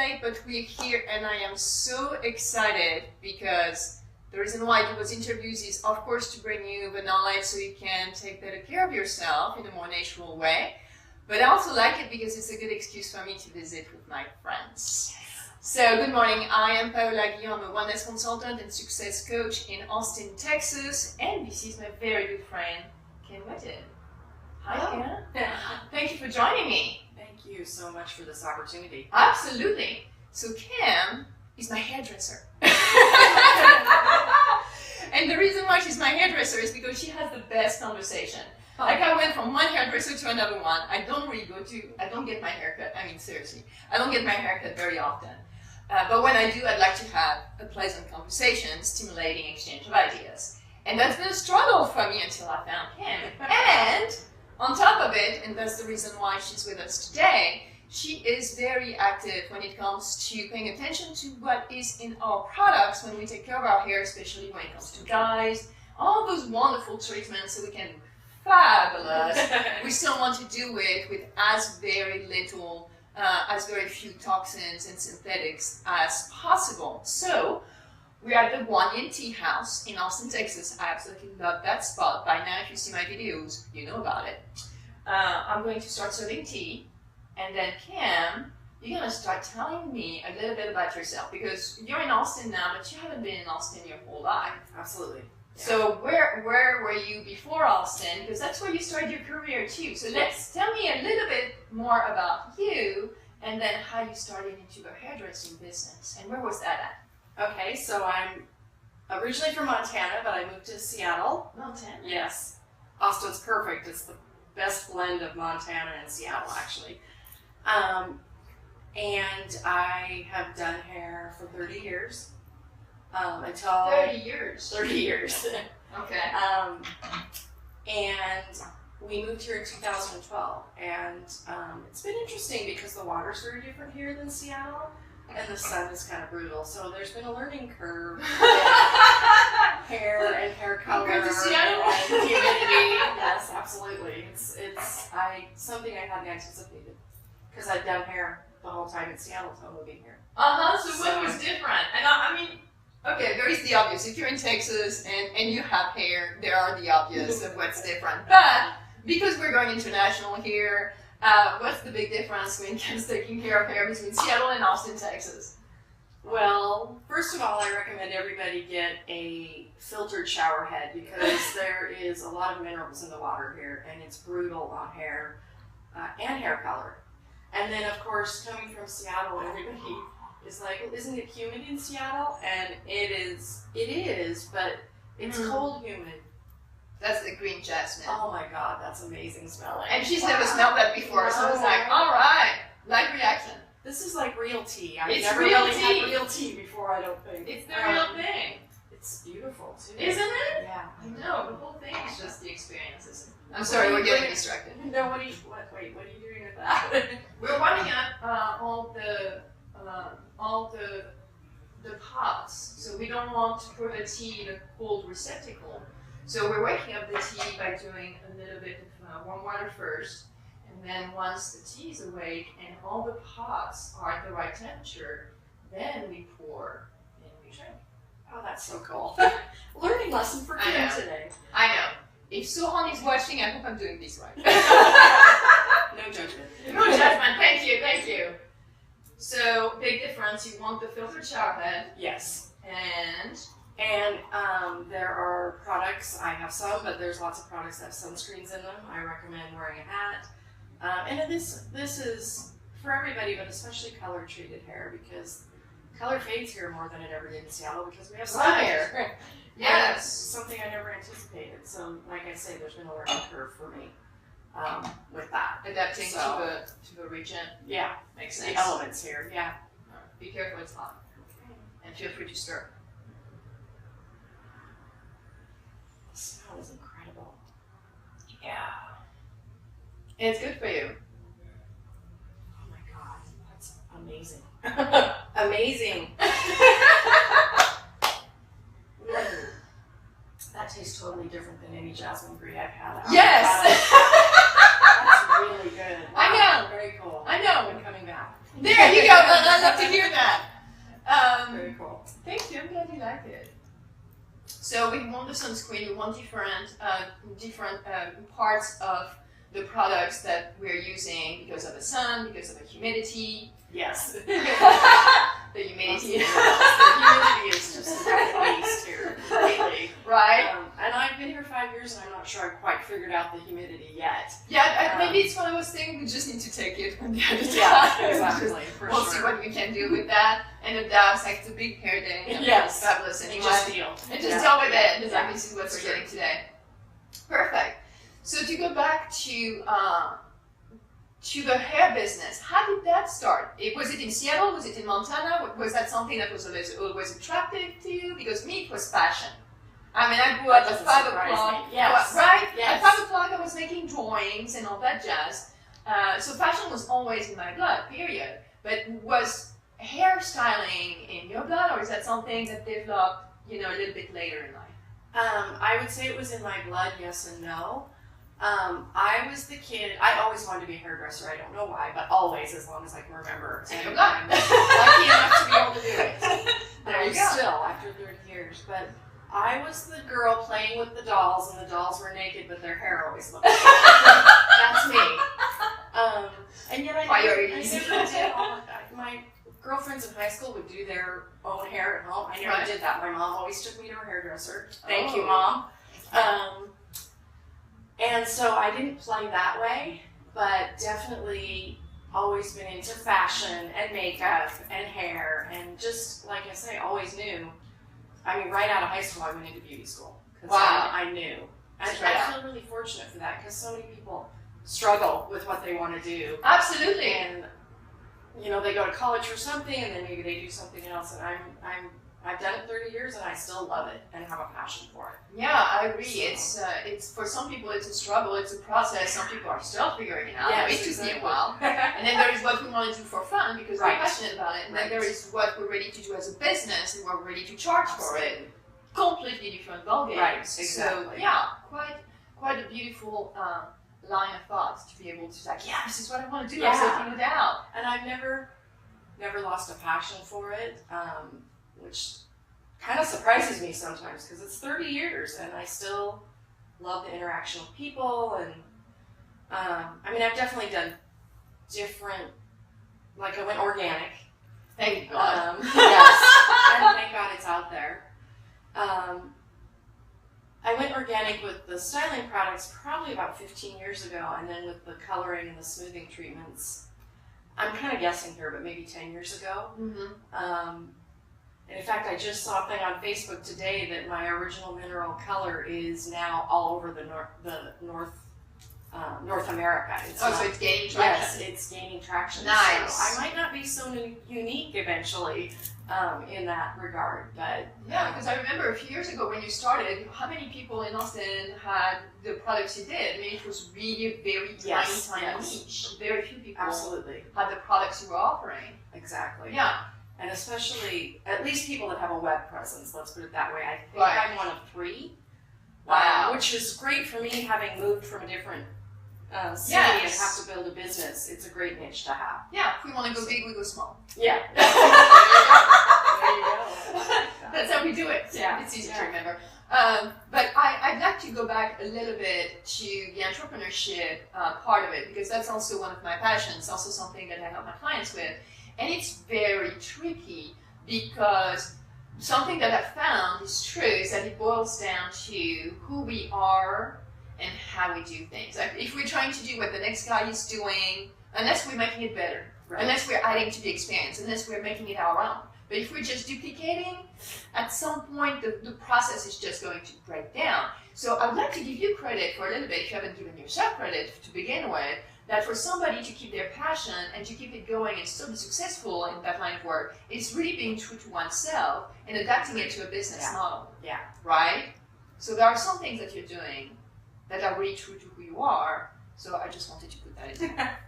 late, but we're here and I am so excited because the reason why I do those interviews is, of course, to bring you the knowledge so you can take better care of yourself in a more natural way. But I also like it because it's a good excuse for me to visit with my friends. So, good morning. I am Paola Guillaume. I'm a wellness consultant and success coach in Austin, Texas. And this is my very good friend, Kim Whitted. Hi, Kim. Thank you for joining me. Thank you so much for this opportunity. Absolutely. So, Kim is my hairdresser. And the reason why she's my hairdresser is because she has the best conversation. Like I went from one hairdresser to another one. I don't get my hair cut. I mean, seriously, I don't get my hair cut very often. But when I do, I'd like to have a pleasant conversation, stimulating exchange of ideas. And that's been a struggle for me until I found Kim. And on top of it, and that's the reason why she's with us today, she is very active when it comes to paying attention to what is in our products when we take care of our hair, especially when it comes to dyes, all those wonderful treatments so we can look fabulous. We still want to do it with as very very few toxins and synthetics as possible. So we're at the One Yin Tea House in Austin, Texas. I absolutely love that spot. By now, if you see my videos, you know about it. I'm going to start serving tea. And then Kim, you're going to start telling me a little bit about yourself because you're in Austin now, but you haven't been in Austin your whole life. Absolutely. Yeah. So where were you before Austin? Because that's where you started your career too. So tell me a little bit more about you and then how you started into the hairdressing business. And where was that at? Okay, so I'm originally from Montana, but I moved to Seattle. Montana? Yes. Austin's perfect. It's the best blend of Montana and Seattle, actually. And I have done hair for 30 years. Until 30 years. 30 years. Okay. And we moved here in 2012, and it's been interesting because the water's very different here than Seattle, and the sun is kind of brutal. So there's been a learning curve. Hair and hair color Compared to Seattle? And humidity. Yes, absolutely. It's something I hadn't anticipated because I've done hair the whole time in Seattle until moving here. So what was different? And I mean, okay, there is the obvious. If you're in Texas and you have hair, there are the obvious of what's different. But because we're going international here, what's the big difference when Kim's taking care of hair between Seattle and Austin, Texas? Well, first of all, I recommend everybody get a filtered shower head because there is a lot of minerals in the water here, and it's brutal on hair and hair color. And then, of course, coming from Seattle, everybody is like, well, isn't it humid in Seattle? And it is, but it's cold humid. That's the green jasmine. Oh my God, that's amazing smelling. And she's never smelled that before, so it's like, all right, like reaction. This is like real tea. I've It's never real really tea. had real tea before, I don't think. It's the real thing. It's beautiful too. Isn't it? Yeah. I know, the whole thing is just the experiences. I'm sorry, we're getting distracted. No, what are you doing with that? We're warming up all the pots, so we don't want to put the tea in a cold receptacle. So we're waking up the tea by doing a little bit of warm water first, and then once the tea is awake and all the pots are at the right temperature, then we pour and we drink. Oh, that's so cool. Learning lesson for Kim today. I know. If Sohan is watching, I hope I'm doing this right. No judgment. No judgment. Thank you. So, big difference. You want the filtered shower head. Yes. And there are products, I have some, but there's lots of products that have sunscreens in them. I recommend wearing a hat. And this is for everybody, but especially color treated hair because color fades here more than it ever did in Seattle because we have sun hair. yes, something I never anticipated. So, like I say, there's been a learning curve for me with that. Adapting to the region. Yeah, makes the sense. elements here. Yeah. Be careful, it's hot. And feel free to stir. The smell is incredible. Yeah. And it's good for you. Oh my God, that's amazing. Amazing. That tastes totally different than any jasmine brie I've had. Yes. That's really good. Wow. I know. Very cool. I know. I'm coming back. There you go. I love to hear that. Very cool. Thank you. I'm glad you like it. So we want the sunscreen. We want different parts of the products that we're using because of the sun, because of the humidity. Yes. The humidity. The humidity is just a beast here lately. Right? And I've been here 5 years and I'm not sure I've quite figured out the humidity yet. Yeah, maybe it's one of those things we just need to take it one day at a time. Yeah, exactly. We'll see what we can do with that. And adapt, like, it's a big hair day. Yes. Fabulous. And You just deal. And just deal with it. Exactly. This is what we're getting today. Perfect. So to go back to the hair business, how did that start? Was it in Seattle? Was it in Montana? Was that something that was always attractive to you? Because me, it was fashion. I mean, I grew up at 5 o'clock. Yes. Right? Yes. At 5 o'clock, I was making drawings and all that jazz. So fashion was always in my blood, period. But was hairstyling in your blood, or is that something that developed, a little bit later in life? I would say it was in my blood, yes and no. I was the kid, I always wanted to be a hairdresser, I don't know why, but always, as long as I can remember. And I'm you're lucky enough to be able to do it. There you go. Still, after 30 years. But I was the girl playing with the dolls, and the dolls were naked, but their hair always looked like that's me. And yet I never did all of that. My girlfriends in high school would do their own hair at home. I never did that. My mom always took me to a hairdresser. Thank you, Mom. And so I didn't play that way, but definitely always been into fashion and makeup and hair, and just, like I say, always knew. I mean, right out of high school, I went into beauty school. Wow. I knew. And I feel really fortunate for that, because so many people struggle with what they want to do. Absolutely. And, they go to college for something, and then maybe they do something else, and I've done it 30 years, and I still love it and have a passion for it. Yeah, I agree. So. It's for some people it's a struggle, it's a process. Some people are still figuring it out. Yes, it took me a while. And then there is what we want to do for fun because we're passionate about it. And then there is what we're ready to do as a business and we're ready to charge for it. Completely different ballgame. Right, exactly. So yeah, quite a beautiful line of thought to be able to say, yeah, this is what I want to do. Yeah. I'm taking it out. And I've never lost a passion for it. Which kind of surprises me sometimes, because it's 30 years and I still love the interaction with people. And I've definitely done different, like I went organic. Thank God. Yes, and thank God it's out there. I went organic with the styling products probably about 15 years ago, and then with the coloring and the smoothing treatments, I'm kind of guessing here, but maybe 10 years ago. Mm-hmm. And in fact, I just saw a thing on Facebook today that my original mineral color is now all over the North America. So it's gaining traction. Yes, it's gaining traction. Nice. So I might not be so unique eventually in that regard, but yeah, because I remember a few years ago when you started, how many people in Austin had the products you did? I mean, it was really a very tiny niche. Very few people had the products you were offering. Exactly. Yeah. And especially, at least people that have a web presence, let's put it that way. I think I'm one of 3. Wow. Which is great for me, having moved from a different city and have to build a business. It's a great niche to have. Yeah, if we want to go big, we go small. Yeah. There you go. That's how we do it. Yeah. It's easy to remember. But I'd like to go back a little bit to the entrepreneurship part of it, because that's also one of my passions, also something that I help my clients with. And it's very tricky, because something that I've found is true is that it boils down to who we are and how we do things. Like if we're trying to do what the next guy is doing, unless we're making it better, unless we're adding to the experience, unless we're making it our own. But if we're just duplicating, at some point the process is just going to break down. So I'd like to give you credit for a little bit, if you haven't given yourself credit to begin with, that for somebody to keep their passion and to keep it going and still be successful in that line of work, it's really being true to oneself and adapting it to a business model. Yeah. Right? So there are some things that you're doing that are really true to who you are. So I just wanted to put that in there.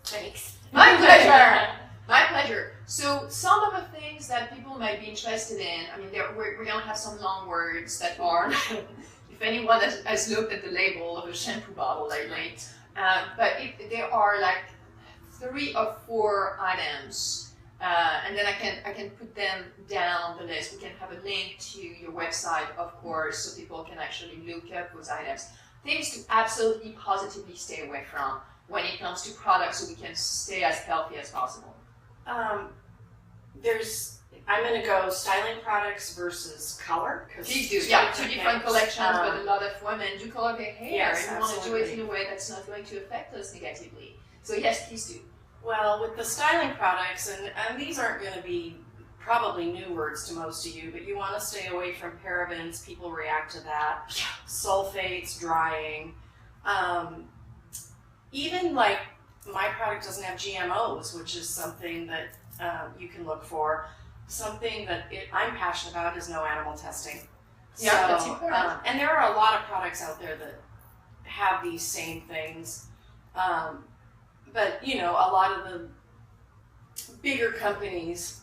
Thanks. My pleasure. My pleasure. So some of the things that people might be interested in, I mean, we're going to have some long words that are, if anyone has looked at the label of a shampoo bottle lately, but there are like 3 or 4 items And then I can put them down on the list. We can have a link to your website, of course, so people can actually look up those items. Things to absolutely positively stay away from when it comes to products, so we can stay as healthy as possible. I'm going to go styling products versus color. Please do. Yeah, two different collections, but a lot of women do color their hair, yes, and we want to do it in a way that's not going to affect us negatively. So yes, please do. Well, with the styling products, and these aren't going to be probably new words to most of you, but you want to stay away from parabens. People react to that. Sulfates, drying. Even like my product doesn't have GMOs, which is something that you can look for. Something that I'm passionate about is no animal testing. Yeah, so, that's important. And there are a lot of products out there that have these same things. But, you know, a lot of the bigger companies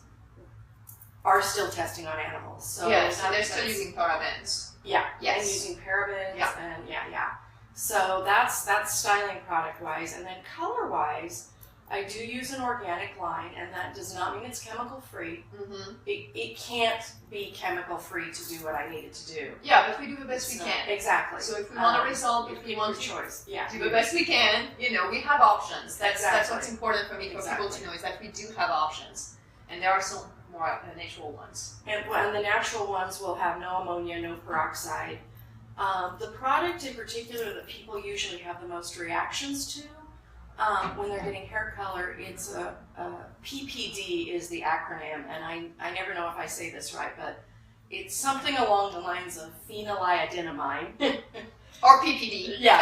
are still testing on animals. So yes, and they're still using parabens. Yeah, yes. And using parabens, yeah. And yeah. So that's styling product-wise. And then color-wise, I do use an organic line, and that does not mean it's chemical-free. Mm-hmm. It can't be chemical-free to do what I need it to do. Yeah, but we do the best we can. Exactly. So if we want a result, if we want to choice, do the best we can, you know, we have options. That's what's important for me, for people to know, is that we do have options. And there are some more natural ones. And the natural ones will have no ammonia, no peroxide. The product in particular that people usually have the most reactions to when they're getting hair color, it's PPD is the acronym, and I never know if I say this right, but it's something along the lines of phenyliadenamine. Or PPD. Yeah.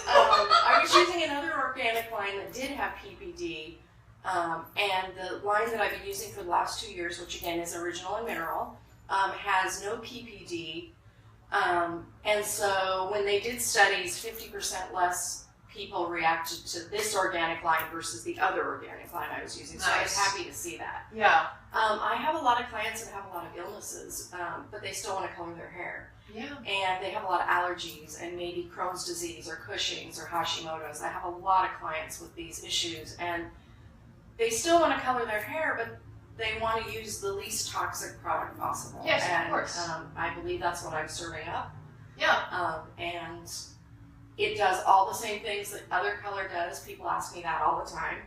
I was using another organic line that did have PPD, and the line that I've been using for the last 2 years, which again is original and mineral, has no PPD. And so when they did studies, 50% less people reacted to this organic line versus the other organic line I was using. So I was happy to see that. Yeah. I have a lot of clients that have a lot of illnesses, but they still want to color their hair. Yeah. And they have a lot of allergies and maybe Crohn's disease or Cushing's or Hashimoto's. I have a lot of clients with these issues, and they still want to color their hair, but they want to use the least toxic product possible. Yes, and, of course. I believe that's what I'm serving up. Yeah. And it does all the same things that other color does. People ask me that all the time.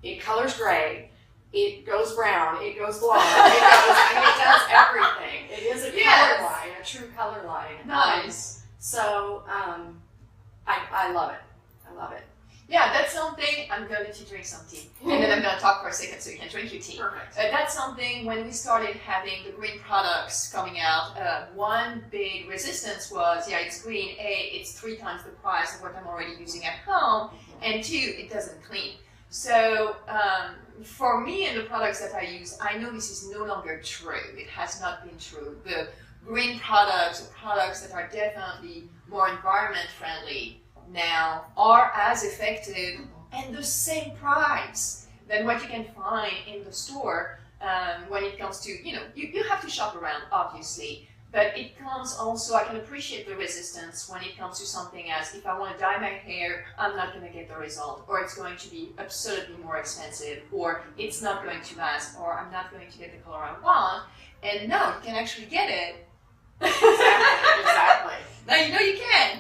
It colors gray. It goes brown. It goes blonde. It does everything. It is a color line, a true color line. Nice. So I love it. I love it. Yeah, that's something. I'm going to drink some tea, and then I'm going to talk for a second so you can drink your tea. Perfect. That's something, when we started having the green products coming out, one big resistance was, yeah, it's green. A, it's 3 times the price of what I'm already using at home, and 2, it doesn't clean. So for me and the products that I use, I know this is no longer true. It has not been true. The green products, or products that are definitely more environment friendly now, are as effective and the same price than what you can find in the store when it comes to, you know, you have to shop around, obviously, but it comes also, I can appreciate the resistance when it comes to something as, if I want to dye my hair, I'm not going to get the result, or it's going to be absolutely more expensive, or it's not going to last, or I'm not going to get the color I want. And no, you can actually get it. Exactly. Now you know you can.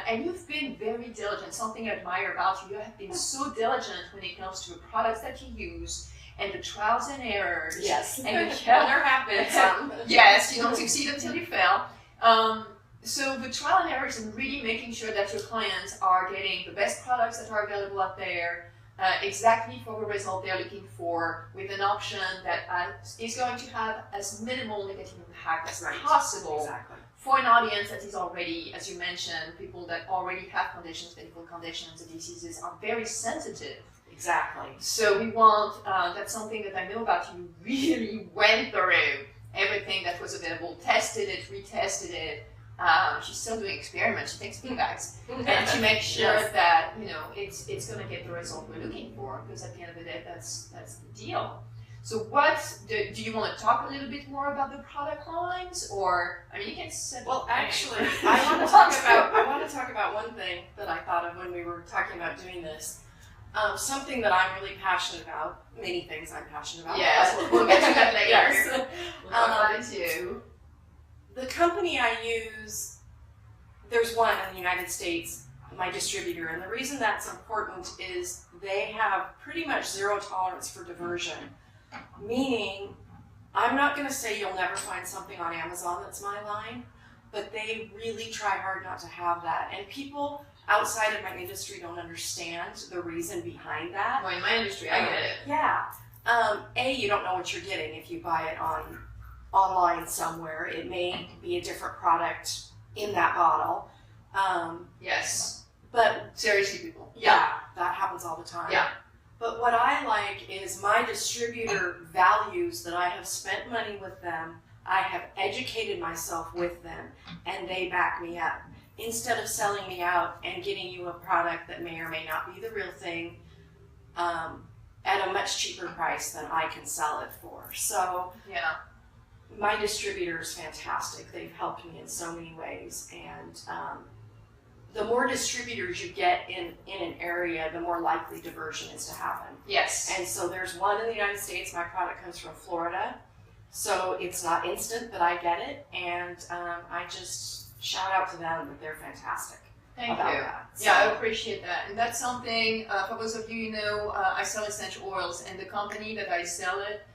And you've been very diligent. Something I admire about you, you have been so diligent when it comes to the products that you use and the trials and errors. Yes. And there have been some. Yes, you don't succeed until you fail. So the trial and errors and really making sure that your clients are getting the best products that are available out there, exactly for the result they're looking for, with an option that is going to have as minimal negative impact as possible. Exactly. For an audience that is already, as you mentioned, people that already have conditions, medical conditions, and diseases, are very sensitive. Exactly. So we want, that's something that I know about you, really went through everything that was available, tested it, retested it. She's still doing experiments, she takes feedbacks, and to make sure that, you know, it's going to get the result we're looking for, because at the end of the day, that's the deal. So what, do you want to talk a little bit more about the product lines, or, I mean, you can say. Well, actually, I want to talk about one thing that I thought of when we were talking about doing this. Something that I'm really passionate about, many things I'm passionate about. Yes, we'll get to that later. Yes. We'll talk about it too. The company I use, there's one in the United States, my distributor, and the reason that's important is they have pretty much zero tolerance for diversion, meaning I'm not going to say you'll never find something on Amazon that's my line, but they really try hard not to have that. And people outside of my industry don't understand the reason behind that. Well, in my industry, I get it. Yeah. You don't know what you're getting if you buy it online somewhere. It may be a different product in that bottle. Yes. But Seriously, people. yeah, that happens all the time. Yeah. But what I like is my distributor values that I have spent money with them, I have educated myself with them, and they back me up. Instead of selling me out and getting you a product that may or may not be the real thing at a much cheaper price than I can sell it for. So Yeah. my distributor is fantastic. They've helped me in so many ways. And the more distributors you get in an area, the more likely diversion is to happen. Yes. And so there's one in the United States. My product comes from Florida. So it's not instant that I get it. And I just shout out to them that they're fantastic. Thank about you. that. Yeah, I So- appreciate that. And that's something, for those of you who know, I sell essential oils, and the company that I sell it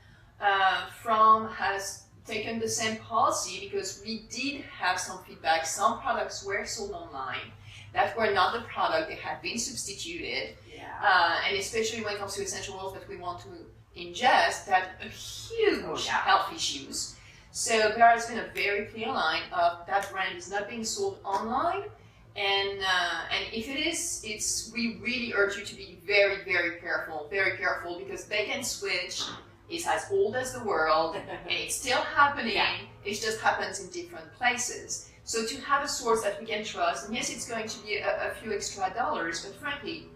from has taken the same policy, because we did have some feedback. Some products were sold online that were not the product, they had been substituted. Yeah. And especially when it comes to essential oils that we want to ingest, that are huge health issues. So there has been a very clear line of that brand is not being sold online, and if it is, we really urge you to be very, very careful, because they can switch. It's as old as the world, and it's still happening. Yeah. It just happens in different places. So to have a source that we can trust, and yes, it's going to be a few extra dollars, but frankly,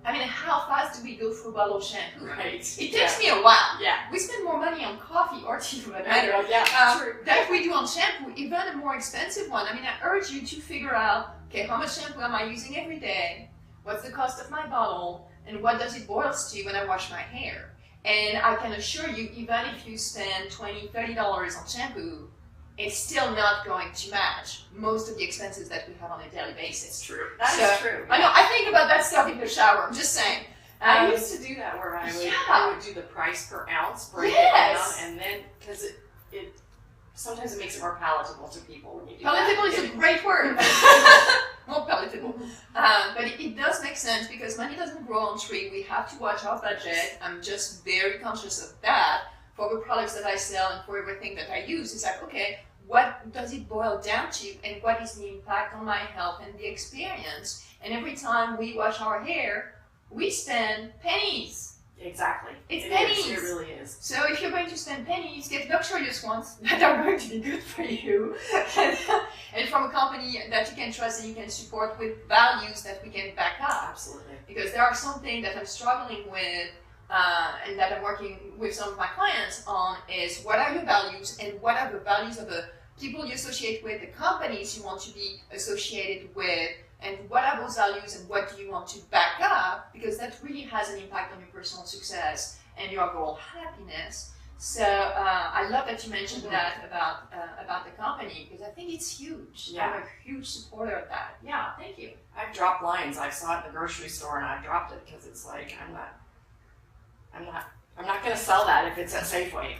I mean, how fast do we go through a bottle of shampoo? Right. It takes me a while. Yeah. We spend more money on coffee or tea for that I matter know, yeah, true. than we do on shampoo, even a more expensive one. I mean, I urge you to figure out, okay, how much shampoo am I using every day? What's the cost of my bottle? And what does it boil to when I wash my hair? And I can assure you, even if you spend $20, $30 on shampoo, it's still not going to match most of the expenses that we have on a daily basis. True. That is true. I know, I think about that stuff in the shower, I'm just saying. I used to do that where I would do the price per ounce, break Yes. it down, and then, because it sometimes it makes it more palatable to people when you do Palatable that. is a great word. More palatable. But it does make sense, because money doesn't grow on tree. We have to watch our budget. I'm just very conscious of that for the products that I sell and for everything that I use. It's like, okay, what does it boil down to, and what is the impact on my health and the experience? And every time we wash our hair, we spend pennies. Exactly. It's It pennies. is. It really is. So if you're going to spend pennies, get luxurious ones that are going to be good for you. And from a company that you can trust and you can support with values that we can back up. Absolutely. Because there are some things that I'm struggling with and that I'm working with some of my clients on is, what are your values, and what are the values of the people you associate with, the companies you want to be associated with, and what are those values and what do you want to back up, because that really has an impact on your personal success and your overall happiness. So I love that you mentioned that about the company, because I think it's huge. Yeah. I'm a huge supporter of that. Yeah, thank you. I've dropped lines. I saw it in the grocery store and I dropped it because it's like I'm not going to sell that if it's at Safeway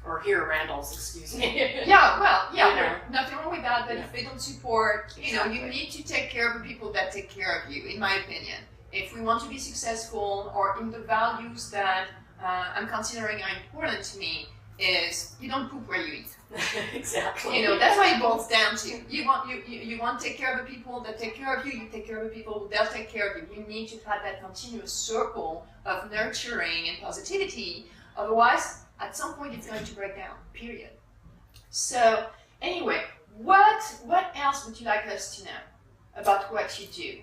or here at Randall's. Excuse me. Yeah, well, yeah, You know. nothing wrong with that, but Yeah. if they don't support, you know, you Exactly. need to take care of the people that take care of you, in my opinion. If we want to be successful, or in the values that I'm considering are important to me, is you don't poop where you eat. Exactly. You know, that's what it boils down to. You want to take care of the people that take care of you, you take care of the people they'll take care of you. You need to have that continuous circle of nurturing and positivity, otherwise, at some point it's going to break down, period. So, anyway, what else would you like us to know about what you do?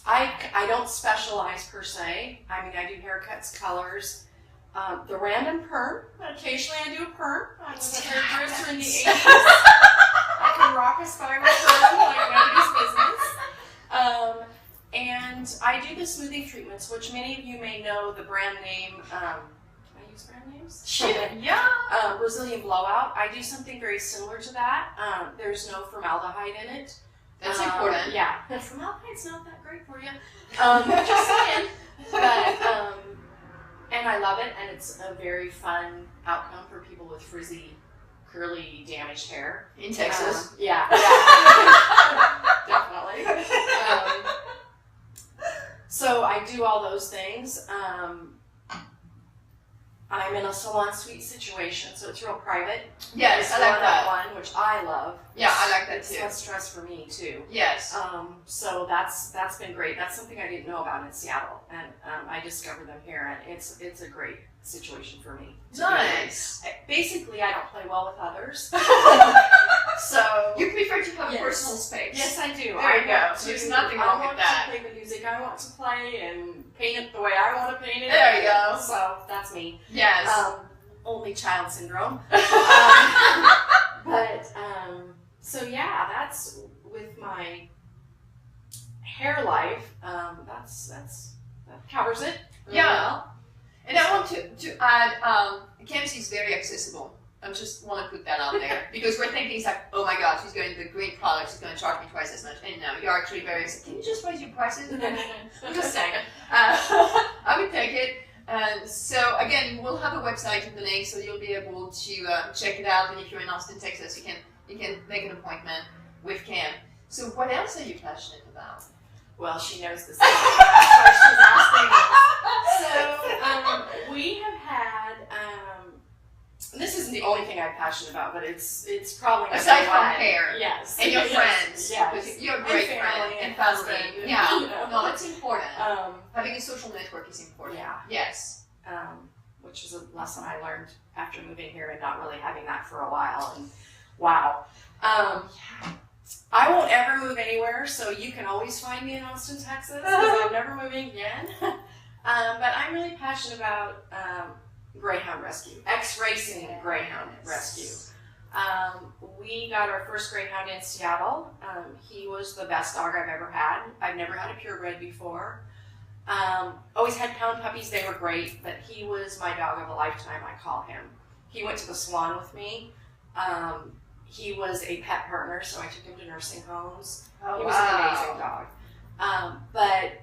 I don't specialize per se. I mean, I do haircuts, colors, the random perm. Occasionally I do a perm. I was a hairdresser in the 80s. I can rock a spiral perm like nobody's I do the smoothing treatments, which many of you may know the brand name. Can I use brand names? Yeah. Brazilian Blowout. I do something very similar to that. There's no formaldehyde in it. That's important. Yeah. Formaldehyde's not that great for you. Just saying. But, and I love it, and it's a very fun outcome for people with frizzy, curly, damaged hair. In Texas. Yeah. Definitely. So I do all those things. I'm in a salon suite situation, so it's real private. Yes, it's I like that one, which I love. Yeah, I like that it's too. It's less stress for me too. Yes. So that's been great. That's something I didn't know about in Seattle, and I discovered them here, and it's a great situation for me. Nice. Basically, I don't play well with others. So you prefer to have personal space. Yes, I do. There you go. There's nothing wrong with that. I want to play the music I want to play and paint it the way I want to paint it. There you go. So that's me. Yes. Only child syndrome. So yeah, that's with my hair life. That covers it. Yeah. Well. And I want to add, Kim's is very accessible. I just want to put that out there because we're thinking it's like, oh my God, she's going to the great product, she's going to charge me twice as much. And no, you're actually very accessible. Can you just raise your prices? I'm just saying. I would take it. So again, we'll have a website in the link, so you'll be able to check it out. And if you're in Austin, Texas, you can make an appointment with Kim. So what else are you passionate about? Well, she knows this. That's why she's asking us. So we have had. This isn't the only thing I'm passionate about, but it's probably aside from hair. Yes. And your friends. Yes. You're a great friend and family. Yeah. No, that's important. Having a social network is important. Yeah. Yes. Which is a lesson I learned after moving here and not really having that for a while. And wow. I won't ever move anywhere, so you can always find me in Austin, Texas, because I'm never moving again. But I'm really passionate about greyhound rescue, ex-racing greyhound rescue. We got our first greyhound in Seattle. He was the best dog I've ever had. I've never had a purebred before. Always had pound puppies, they were great, but he was my dog of a lifetime, I call him. He went to the salon with me. He was a pet partner, so I took him to nursing homes. Oh, he was an amazing dog. But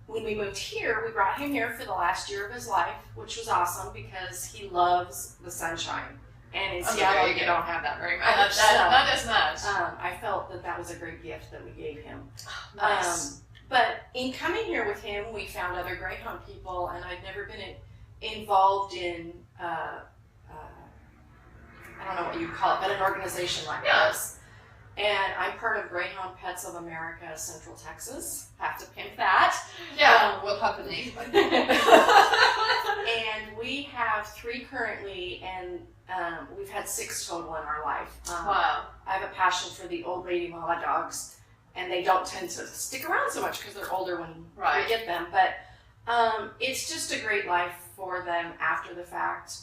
when we moved here, we brought him here for the last year of his life, which was awesome because he loves the sunshine. And in Seattle, you don't have that very much. Not as much. I felt that was a great gift that we gave him. Nice. But in coming here with him, we found other greyhound people, and I'd never been involved in, I don't know what you'd call it, but an organization like this. And I'm part of Greyhound Pets of America, Central Texas. Have to pimp that. Yeah, we'll have the name. And we have 3 currently, and we've had 6 total in our life. Wow. I have a passion for the old lady mama dogs, and they don't tend to stick around so much because they're older when we get them. But it's just a great life for them after the fact.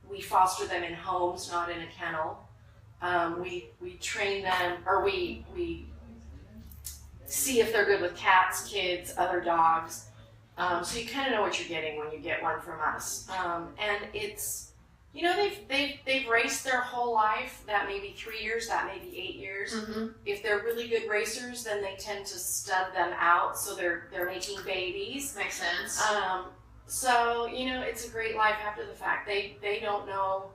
We foster them in homes, not in a kennel. We train them, or we see if they're good with cats, kids, other dogs. So you kind of know what you're getting when you get one from us. And it's, they've raced their whole life. That may be 3 years, that may be 8 years. Mm-hmm. If they're really good racers, then they tend to stud them out, so they're making babies. Makes sense. So it's a great life after the fact. They don't know.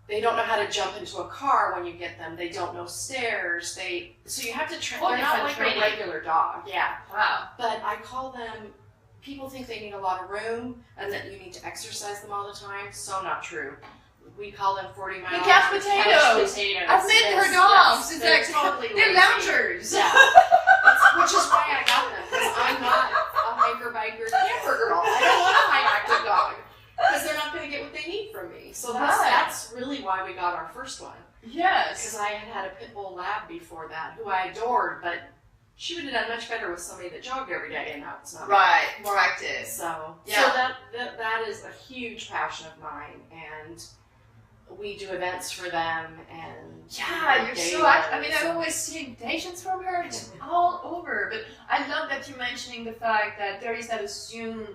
They don't know how to jump into a car when you get them. They don't know stairs. So you have to train. They're not like a regular dog. Yeah. Wow. But I call them. People think they need a lot of room and that you need to exercise them all the time. So not true. We call them 40 mile. The couch potatoes. I've met her dogs. It's like totally they're loungers. Yeah. Which is why I got them, because I'm not a hiker, biker, camper girl. I don't want a high active dog. Because they're not going to get what they need from me. So that's really why we got our first one. Yes. Because I had a pit bull lab before that, who I adored, but she would have done much better with somebody that jogged every day, and now it's not. Right, more active. So yeah. So that is a huge passion of mine, and we do events for them, and yeah, you're so active. I mean, I always see invitations from her. It's all over. But I love that you're mentioning the fact that there is that assumed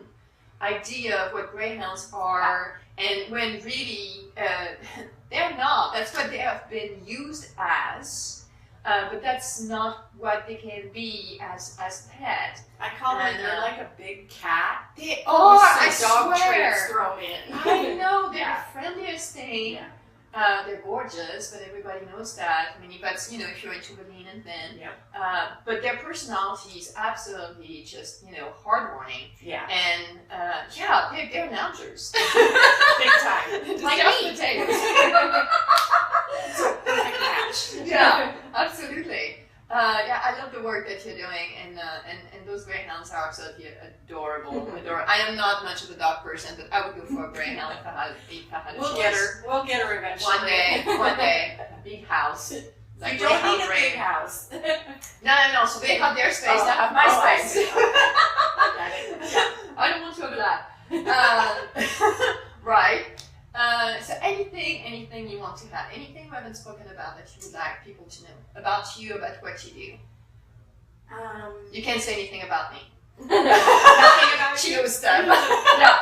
idea of what greyhounds are, and when really they're not. That's what they have been used as, but that's not what they can be as pet. I call them, they're like a big cat. They are. I dog swear. traits thrown in. I know they're the friendliest thing. Yeah. They're gorgeous, but everybody knows that. I mean, if you're into the lean and thin. Yep. But their personality is absolutely just, heartwarming. Yeah. And they're announcers. Big time. Like me. potatoes. Perfect match. Yeah, absolutely. I love the work that you're doing, and those greyhounds are absolutely adorable. I am not much of a dog person, but I would go for a greyhound if I had a We'll choice. get her. We'll get her eventually. One day, a big house. Like you don't greyhound need a ring. big house. No. So they have their space. I have my space. I don't want to overlap. Right. So anything you want to add, anything we haven't spoken about that you would like people to know about you, about what you do? You can't say anything about me. Nothing about She you. knows stuff. Yeah.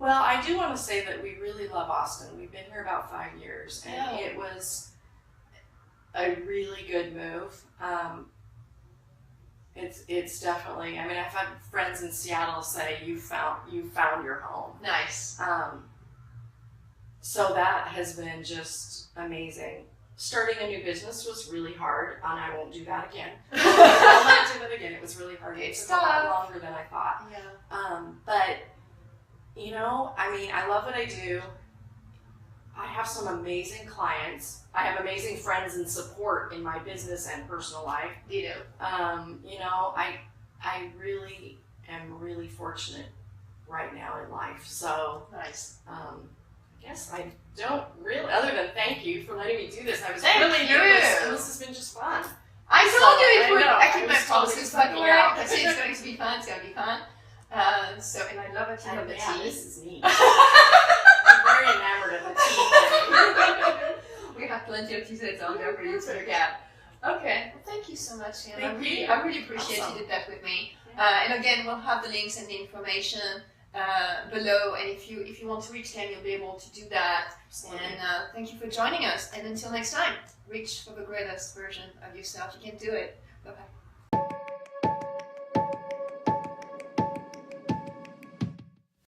Well, I do want to say that we really love Austin. We've been here about 5 years, and it was a really good move. It's definitely. I mean, I've had friends in Seattle say you found your home. Nice. So that has been just amazing. Starting a new business was really hard, and I won't do that again. I'll not do it again. It was really hard. It took a lot longer than I thought. Yeah. But I mean, I love what I do. I have some amazing clients. I have amazing friends and support in my business and personal life. You do. I really am really fortunate right now in life. So Nice. I guess I don't really, other than thank you for letting me do this. I was Thank really you. nervous, and this has been just fun. I told you it would. I keep I my was totally promises, by the fucking way. out. I say it's going to be fun. It's going to be fun. And I love it. You love the tea. This is neat. I'm very enamored of the tea. We have plenty of T-shirts on there for you to look at. Okay. Well, thank you so much, Kim. Thank you. I really appreciate Awesome. you did that with me. Yeah. And again, we'll have the links and the information below. And if you want to reach Kim, you'll be able to do that. Absolutely. And thank you for joining us. And until next time, reach for the greatest version of yourself. You can do it. Bye-bye.